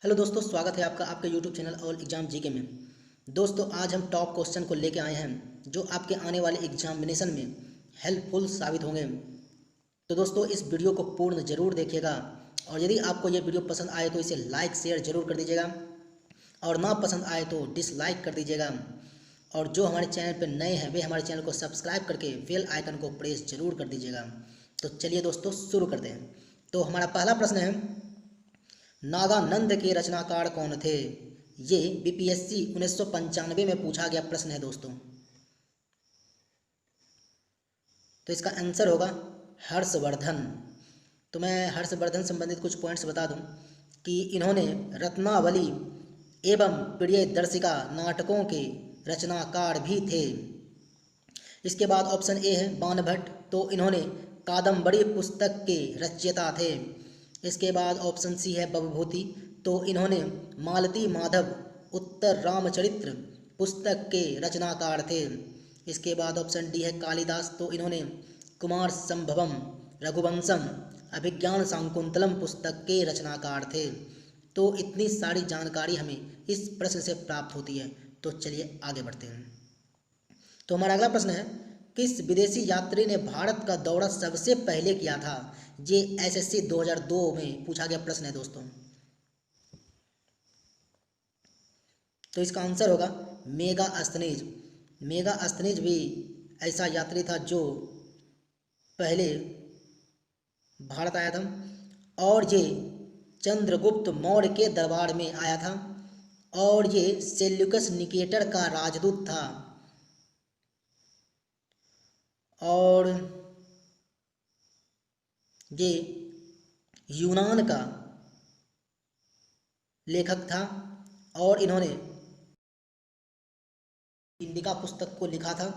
Hello दोस्तों, स्वागत है आपका आपके YouTube channel all exam GK में। दोस्तों, आज हम टॉप क्वेश्चन को लेके आए हैं जो आपके आने वाले एग्जामिनेशन में हेल्पफुल साबित होंगे। तो दोस्तों, इस वीडियो को पूर्ण जरूर देखिएगा और यदि आपको ये वीडियो पसंद आए तो इसे लाइक शेयर जरूर कर दीजिएगा और ना पसंद आए तो डिसलाइक कर दीजिएगा। और जो हमारे चैनल पर नए हैं वे हमारे चैनल को सब्सक्राइब करके बेल आइकन को प्रेस जरूर कर दीजिएगा। तो चलिए दोस्तों, शुरू करते हैं। तो हमारा पहला प्रश्न है, नागानंद के रचनाकार कौन थे? ये बीपीएससी 1995 में पूछा गया प्रश्न है दोस्तों। तो इसका आंसर होगा हर्षवर्धन। तो मैं हर्षवर्धन संबंधित कुछ पॉइंट्स बता दूं कि इन्होंने रत्नावली एवं प्रियदर्शिका नाटकों के रचनाकार भी थे। इसके बाद ऑप्शन ए है बाणभट्ट, तो इन्होंने कादम्बरी पुस्तक के रचयिता थे। इसके बाद ऑप्शन सी है भवभूति, तो इन्होंने मालती माधव उत्तर रामचरित्र पुस्तक के रचनाकार थे। इसके बाद ऑप्शन डी है कालिदास, तो इन्होंने कुमार संभवम रघुवंशम अभिज्ञान शाकुंतलम पुस्तक के रचनाकार थे। तो इतनी सारी जानकारी हमें इस प्रश्न से प्राप्त होती है। तो चलिए आगे बढ़ते हैं। तो हमारा अगला प्रश्न है, किस विदेशी यात्री ने भारत का दौरा सबसे पहले किया था? ये एसएससी 2002 में पूछा गया प्रश्न है दोस्तों। तो इसका आंसर होगा मेगास्थनीज। मेगास्थनीज भी ऐसा यात्री था जो पहले भारत आया था और ये चंद्रगुप्त मौर्य के दरबार में आया था और ये सेल्यूकस निकेटर का राजदूत था और ये यूनान का लेखक था और इन्होंने इंडिका पुस्तक को लिखा था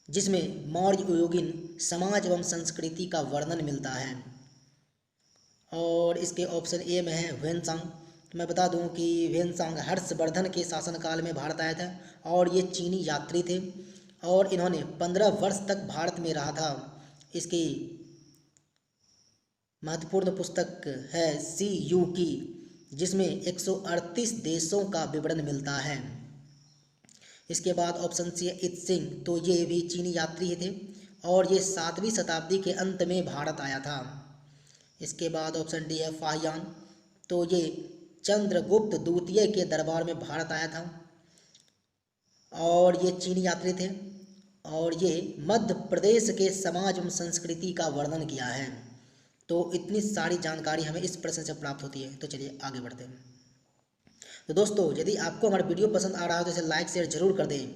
जिसमें मौर्य युगीन समाज एवं संस्कृति का वर्णन मिलता है। और इसके ऑप्शन ए में है ह्वेनसांग। तो मैं बता दूं कि ह्वेनसांग हर्षवर्धन के शासनकाल में भारत आया था और ये चीनी यात्री थे और इन्होंने 15 वर्ष तक भारत में रहा था। इसकी महत्वपूर्ण पुस्तक है सी यू की, जिसमें 138 देशों का विवरण मिलता है। इसके बाद ऑप्शन सी है इत्सिंग, तो ये भी चीनी यात्री ही थे और ये 7वीं शताब्दी के अंत में भारत आया था। इसके बाद ऑप्शन डी है फाहियान, तो ये चंद्रगुप्त द्वितीय के दरबार में भारत आया था और ये चीनी यात्री थे और ये मध्य प्रदेश के समाज एवं संस्कृति का वर्णन किया है। तो इतनी सारी जानकारी हमें इस प्रश्न से प्राप्त होती है। तो चलिए आगे बढ़ते हैं। तो दोस्तों, यदि आपको हमारा वीडियो पसंद आ रहा हो तो इसे लाइक शेयर जरूर कर दें।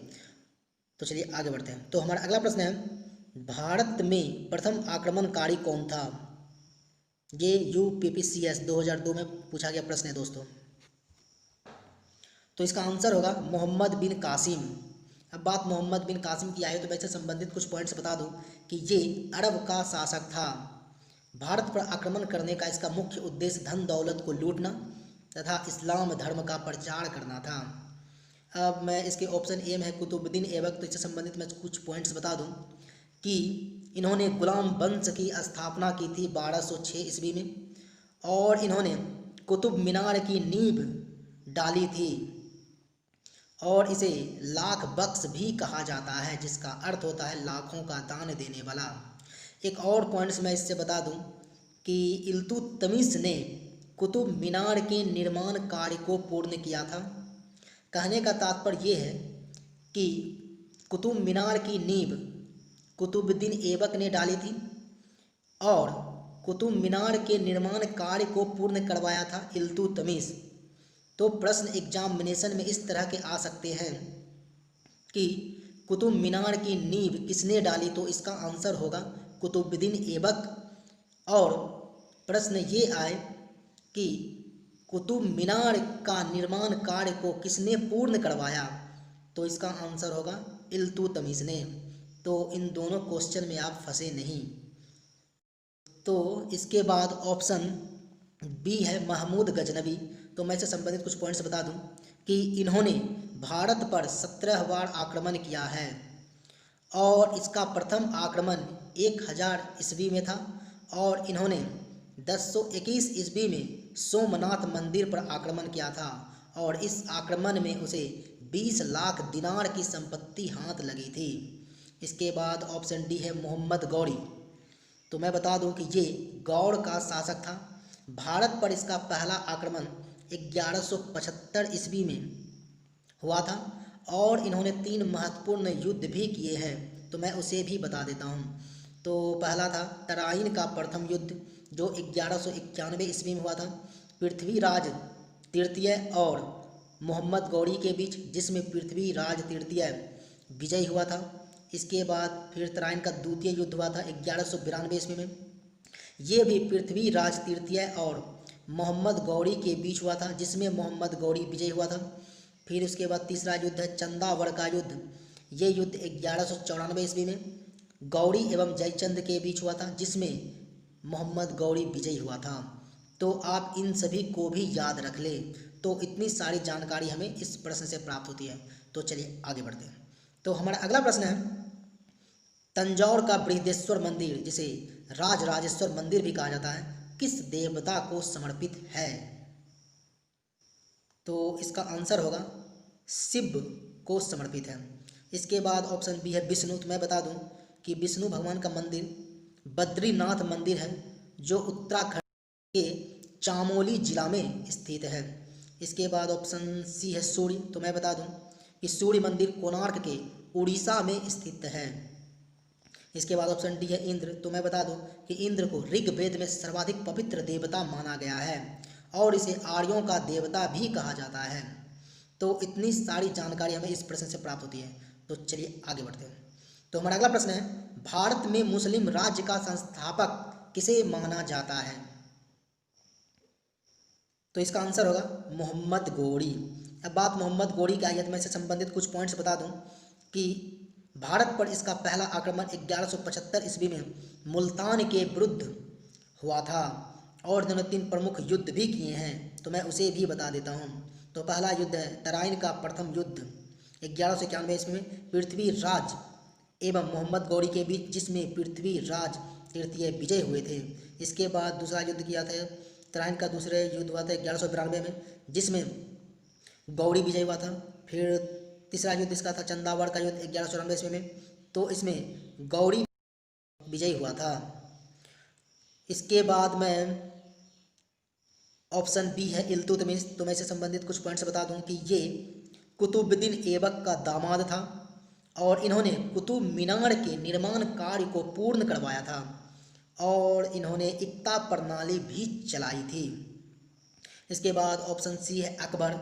तो चलिए आगे बढ़ते हैं। तो हमारा अगला प्रश्न है, भारत में प्रथम आक्रमणकारी कौन था? ये यूपीपीसीएस 2002 में पूछा गया प्रश्न है दोस्तों। तो इसका आंसर होगा मोहम्मद बिन कासिम। अब बात मोहम्मद बिन कासिम की आए तो मैं इससे संबंधित कुछ पॉइंट्स बता दूं कि ये अरब का शासक था। भारत पर आक्रमण करने का इसका मुख्य उद्देश्य धन दौलत को लूटना तथा इस्लाम धर्म का प्रचार करना था। अब मैं इसके ऑप्शन ए में है कुतुबुद्दीन ऐबक, तो इससे संबंधित मैं कुछ पॉइंट्स बता दूं कि इन्होंने गुलाम वंश की स्थापना की थी 1206 ईस्वी में और इन्होंने कुतुब मीनार की नींव डाली थी और इसे लाख बख्श भी कहा जाता है, जिसका अर्थ होता है लाखों का दान देने वाला। एक और पॉइंट्स मैं इससे बता दूं कि इल्तुतमिश ने कुतुब मीनार के निर्माण कार्य को पूर्ण किया था। कहने का तात्पर्य ये है कि कुतुब मीनार की नींव कुतुबुद्दीन ऐबक ने डाली थी और कुतुब मीनार के निर्माण कार्य को पूर्ण करवाया था इल्तुतमिश। तो प्रश्न एग्जामिनेशन में इस तरह के आ सकते हैं कि कुतुब मीनार की नींव किसने डाली? तो इसका आंसर होगा कुतुबुद्दीन ऐबक। और प्रश्न ये आए कि कुतुब मीनार का निर्माण कार्य को किसने पूर्ण करवाया? तो इसका आंसर होगा इल्तुतमिश ने। तो इन दोनों क्वेश्चन में आप फंसे नहीं। तो इसके बाद ऑप्शन बी है महमूद गजनवी। तो मैं इससे संबंधित कुछ पॉइंट्स बता दूं कि इन्होंने भारत पर 17 बार आक्रमण किया है और इसका प्रथम आक्रमण 1000 ईस्वी में था और इन्होंने 1021 ईस्वी में सोमनाथ मंदिर पर आक्रमण किया था और इस आक्रमण में उसे 20 लाख दिनार की संपत्ति हाथ लगी थी। इसके बाद ऑप्शन डी है मोहम्मद गौरी। तो मैं बता दूं कि ये गौड़ का शासक था। भारत पर इसका पहला आक्रमण 1175 ईस्वी में हुआ था और इन्होंने 3 महत्वपूर्ण युद्ध भी किए हैं, तो मैं उसे भी बता देता हूँ। तो पहला था तराइन का प्रथम युद्ध जो 1191 ईस्वी में हुआ था पृथ्वीराज तृतीय और मोहम्मद गौरी के बीच, जिसमें पृथ्वीराज तृतीय विजयी हुआ था। इसके बाद फिर तराइन का द्वितीय युद्ध हुआ था 1192 ईस्वी में, ये भी पृथ्वीराज तृतीय और मोहम्मद गौरी के बीच हुआ था, जिसमें मोहम्मद गौरी विजयी हुआ था। फिर उसके बाद तीसरा युद्ध है चंदावड़ का युद्ध। ये युद्ध 1194 ईस्वी में गौरी एवं जयचंद के बीच हुआ था, जिसमें मोहम्मद गौरी विजयी हुआ था। तो आप इन सभी को भी याद रख लें, तो इतनी सारी जानकारी हमें इस प्रश्न से प्राप्त होती है। तो चलिए आगे बढ़ते हैं। तो हमारा अगला प्रश्न है तंजौर का बृहदेश्वर मंदिर, जिसे राजराजेश्वर मंदिर भी कहा जाता है, किस देवता को समर्पित है? तो इसका आंसर होगा शिव को समर्पित है। इसके बाद ऑप्शन बी है विष्णु। तो मैं बता दूं कि विष्णु भगवान का मंदिर बद्रीनाथ मंदिर है जो उत्तराखंड के चामोली जिला में स्थित है। इसके बाद ऑप्शन सी है सूर्य। तो मैं बता दूं कि सूर्य मंदिर कोणार्क के उड़ीसा में स्थित है। इसके बाद ऑप्शन डी है इंद्र। तो मैं बता दूं कि इंद्र को ऋग्वेद में सर्वाधिक पवित्र देवता माना गया है और इसे आर्यों का देवता भी कहा जाता है। तो इतनी सारी जानकारी हमें इस प्रश्न से प्राप्त होती है। तो चलिए आगे बढ़ते हैं। तो हमारा अगला प्रश्न है भारत में मुस्लिम राज्य का संस्थापक किसे माना जाता है? तो इसका आंसर होगा मोहम्मद गौरी। अब बात मोहम्मद गौरी की आई है तो मैं इससे संबंधित कुछ पॉइंट्स बता दूं कि भारत पर इसका पहला आक्रमण 1175 ईस्वी में मुल्तान के विरुद्ध हुआ था और इन्होंने 3 प्रमुख युद्ध भी किए हैं, तो मैं उसे भी बता देता हूँ। तो पहला युद्ध है तराइन का प्रथम युद्ध 1191 ईस्वी में पृथ्वीराज एवं मोहम्मद गौरी के बीच, जिसमें पृथ्वीराज तृतीय विजय हुए थे। इसके बाद दूसरा युद्ध किया था तराइन का दूसरे युद्ध हुआ था 1192 में, जिसमें गौरी विजय हुआ था। फिर तीसरा युद्ध इसका था चंदावड़ का युद्ध 1194 ईस्वी में, तो इसमें गौरी विजयी हुआ था। इसके बाद में ऑप्शन बी है इल्तुतमिश। तो मैं इससे संबंधित कुछ पॉइंट्स बता दूं कि ये कुतुबुद्दीन ऐबक का दामाद था और इन्होंने कुतुब मीनार के निर्माण कार्य को पूर्ण करवाया था और इन्होंने इक्ता प्रणाली भी चलाई थी। इसके बाद ऑप्शन सी है अकबर।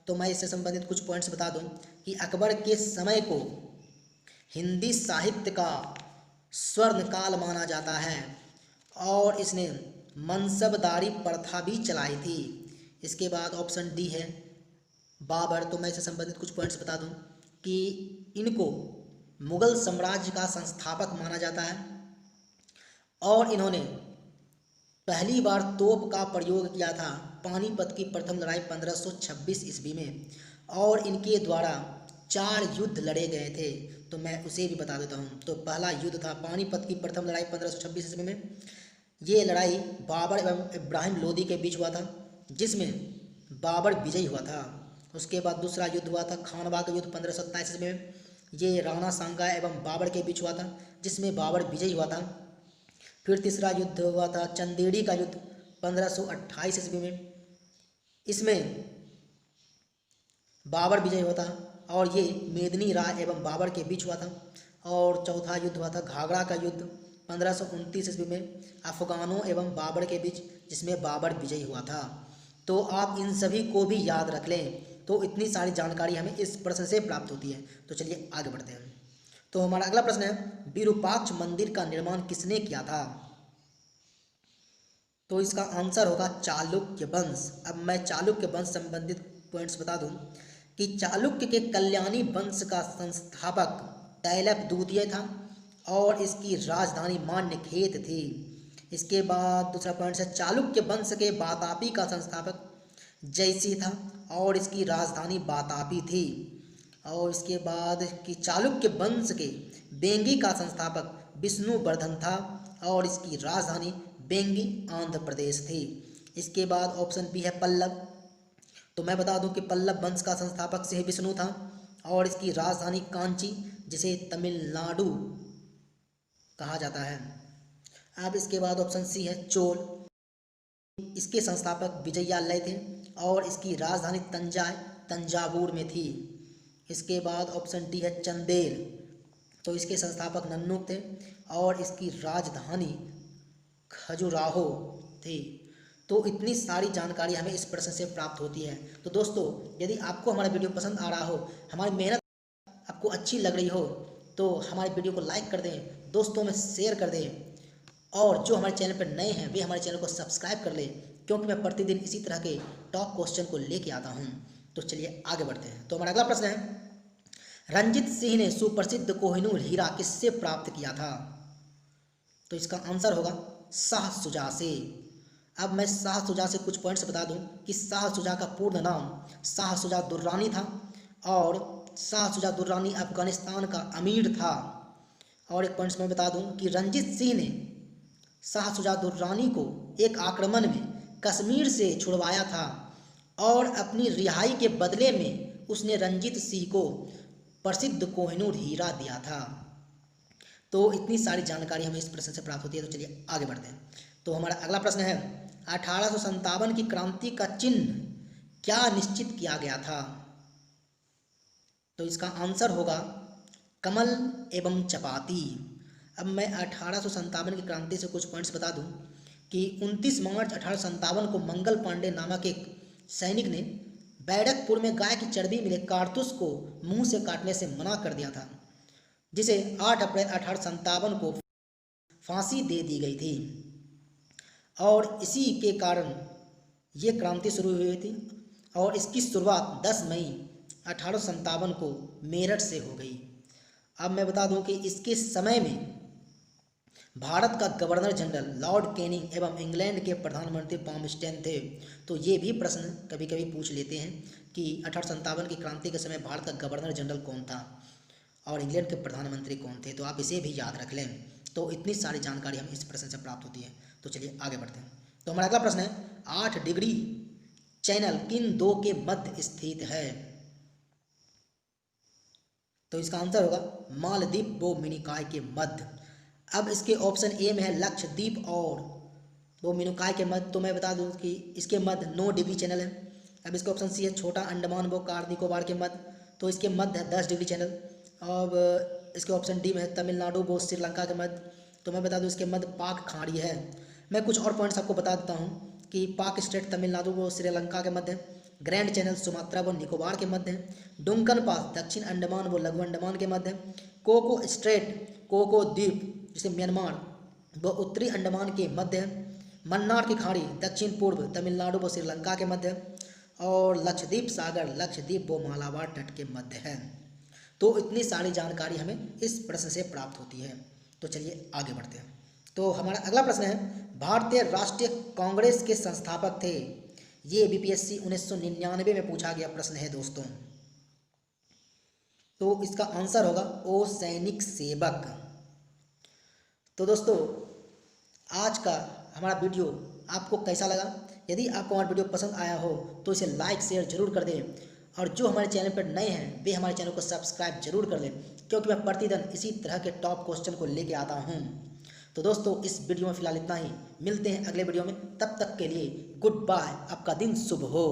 तो मैं इससे संबंधित कुछ पॉइंट्स बता दूं कि अकबर के समय को हिंदी साहित्य का स्वर्ण काल माना जाता है और इसने मनसबदारी प्रथा भी चलाई थी। इसके बाद ऑप्शन डी है बाबर। तो मैं इससे संबंधित कुछ पॉइंट्स बता दूं कि इनको मुगल साम्राज्य का संस्थापक माना जाता है और इन्होंने पहली बार तोप का प्रयोग किया था पानीपत की प्रथम लड़ाई 1526 ईस्वी में और इनके द्वारा 4 युद्ध लड़े गए थे, तो मैं उसे भी बता देता हूँ। तो पहला युद्ध था पानीपत की प्रथम लड़ाई 1526 ईस्वी में। ये लड़ाई बाबर एवं इब्राहिम लोदी के बीच हुआ था, जिसमें बाबर विजयी हुआ था। उसके बाद दूसरा युद्ध हुआ था खानवा का युद्ध 1527 ईस्वी में। ये राणा सांगा एवं बाबर के बीच हुआ था, जिसमें बाबर विजयी हुआ था। फिर तीसरा युद्ध हुआ था चंदेड़ी का युद्ध 1528 ईस्वी में। इसमें बाबर विजयी हुआ था और ये मेदिनी राय एवं बाबर के बीच हुआ था। और चौथा युद्ध हुआ था घाघरा का युद्ध 1529 ईस्वी में अफगानों एवं बाबर के बीच, जिसमें बाबर विजयी हुआ था। तो आप इन सभी को भी याद रख लें, तो इतनी सारी जानकारी हमें इस प्रश्न से प्राप्त होती है। तो चलिए आगे बढ़ते हैं। तो हमारा अगला प्रश्न है विरूपाक्ष मंदिर का निर्माण किसने किया था? तो इसका आंसर होगा चालुक्य वंश। अब मैं चालुक्य वंश संबंधित पॉइंट्स बता दूं कि चालुक्य के कल्याणी वंश का संस्थापक तैलप द्वितीय था और इसकी राजधानी मान्यखेत थी। इसके बाद दूसरा पॉइंट है चालुक्य वंश के वातापी का संस्थापक जयसी था और इसकी राजधानी वातापी थी। और इसके बाद कि चालुक्य वंश के बेंगी का संस्थापक विष्णुवर्धन था और इसकी राजधानी बेंगी आंध्र प्रदेश थी। इसके बाद ऑप्शन बी है पल्लव। तो मैं बता दूं कि पल्लव वंश का संस्थापक से विष्णु था और इसकी राजधानी कांची, जिसे तमिलनाडु कहा जाता है। अब इसके बाद ऑप्शन सी है चोल। इसके संस्थापक विजयालय थे और इसकी राजधानी तंजावुर में थी। इसके बाद ऑप्शन डी है चंदेल। तो इसके संस्थापक नन्नुक थे और इसकी राजधानी खजुराहो थी। तो इतनी सारी जानकारी हमें इस प्रश्न से प्राप्त होती है। तो दोस्तों, यदि आपको हमारा वीडियो पसंद आ रहा हो, हमारी मेहनत आपको अच्छी लग रही हो, तो हमारे वीडियो को लाइक कर दें, दोस्तों में शेयर कर दें और जो हमारे चैनल पर नए हैं वे हमारे चैनल को सब्सक्राइब कर लें, क्योंकि मैं प्रतिदिन इसी तरह के टॉप क्वेश्चन को लेके आता हूँ। तो चलिए आगे बढ़ते हैं। तो हमारा अगला प्रश्न है, रंजीत सिंह ने सुप्रसिद्ध कोहिनूर हीरा किससे प्राप्त किया था? तो इसका आंसर होगा शाह शुजा से। अब मैं शाह शुजा से कुछ पॉइंट्स बता दूं कि शाह शुजा का पूर्ण नाम शाह शुजा दुर्रानी था और शाह शुजा दुर्रानी अफगानिस्तान का अमीर था। और एक पॉइंट्स मैं बता दूं कि रंजीत सिंह ने शाह शुजा दुर्रानी को एक आक्रमण में कश्मीर से छुड़वाया था और अपनी रिहाई के बदले में उसने रंजीत सिंह को प्रसिद्ध कोहिनूर हीरा दिया था। तो इतनी सारी जानकारी हमें इस प्रश्न से प्राप्त होती है। तो चलिए आगे बढ़ते हैं। तो हमारा अगला प्रश्न है, 1857 की क्रांति का चिन्ह क्या निश्चित किया गया था? तो इसका आंसर होगा कमल एवं चपाती। अब मैं 1857 की क्रांति से कुछ पॉइंट्स बता दूं कि 29 मार्च 1857 को मंगल पांडे नामक एक सैनिक ने बैरकपुर में गाय की चर्बी मिले कारतूस को मुंह से काटने से मना कर दिया था, जिसे 8 अप्रैल 1857 को फांसी दे दी गई थी और इसी के कारण ये क्रांति शुरू हुई थी और इसकी शुरुआत 10 मई 1857 को मेरठ से हो गई। अब मैं बता दूं कि इसके समय में भारत का गवर्नर जनरल लॉर्ड कैनिंग एवं इंग्लैंड के प्रधानमंत्री पामस्टेन थे। तो ये भी प्रश्न कभी कभी पूछ लेते हैं कि 1857 की क्रांति के समय भारत का गवर्नर जनरल कौन था और इंग्लैंड के प्रधानमंत्री कौन थे। तो आप इसे भी याद रख लें। तो इतनी सारी जानकारी हमें इस प्रश्न से प्राप्त होती है। तो चलिए आगे बढ़ते हैं। तो हमारा अगला प्रश्न है, 8 डिग्री चैनल किन दो के मध्य स्थित है? तो इसका आंसर होगा मालदीव व मिनिकॉय के मध्य। अब इसके ऑप्शन ए में है लक्षद्वीप और वो मिनिकॉय के मध्य। तो मैं बता दूं कि इसके मध्य 9 डिग्री चैनल है। अब इसका ऑप्शन सी है छोटा अंडमान व कार निकोबार के मध्य। तो इसके मध्य है 10 डिग्री चैनल। अब इसके ऑप्शन डी में है तमिलनाडु व श्रीलंका के मध्य। तो मैं बता दूं इसके मध्य पाक खाड़ी है। मैं कुछ और पॉइंट्स आपको बता देता हूँ कि पाक स्टेट तमिलनाडु व श्रीलंका के मध्य, ग्रैंड चैनल सुमात्रा व निकोबार के मध्य, डुंकन पास दक्षिण अंडमान व लघु अंडमान के मध्य, कोको स्ट्रेट कोको द्वीप जिसे म्यांमार व उत्तरी अंडमान के मध्य, मन्नार की खाड़ी दक्षिण पूर्व तमिलनाडु व श्रीलंका के मध्य और लक्षद्वीप सागर लक्षद्वीप व मालाबार तट के मध्य है। तो इतनी सारी जानकारी हमें इस प्रश्न से प्राप्त होती है। तो चलिए आगे बढ़ते हैं। तो हमारा अगला प्रश्न है, भारतीय राष्ट्रीय कांग्रेस के संस्थापक थे? ये बीपीएससी 1999 में पूछा गया प्रश्न है दोस्तों। तो इसका आंसर होगा ओ सैनिक सेवक। तो दोस्तों, आज का हमारा वीडियो आपको कैसा लगा? यदि आपको हमारा वीडियो पसंद आया हो तो इसे लाइक शेयर जरूर कर दें और जो हमारे चैनल पर नए हैं वे हमारे चैनल को सब्सक्राइब जरूर कर लें, क्योंकि मैं प्रतिदिन इसी तरह के टॉप क्वेश्चन को लेके आता हूँ। तो दोस्तों, इस वीडियो में फिलहाल इतना ही। मिलते हैं अगले वीडियो में। तब तक के लिए गुड बाय। आपका दिन शुभ हो।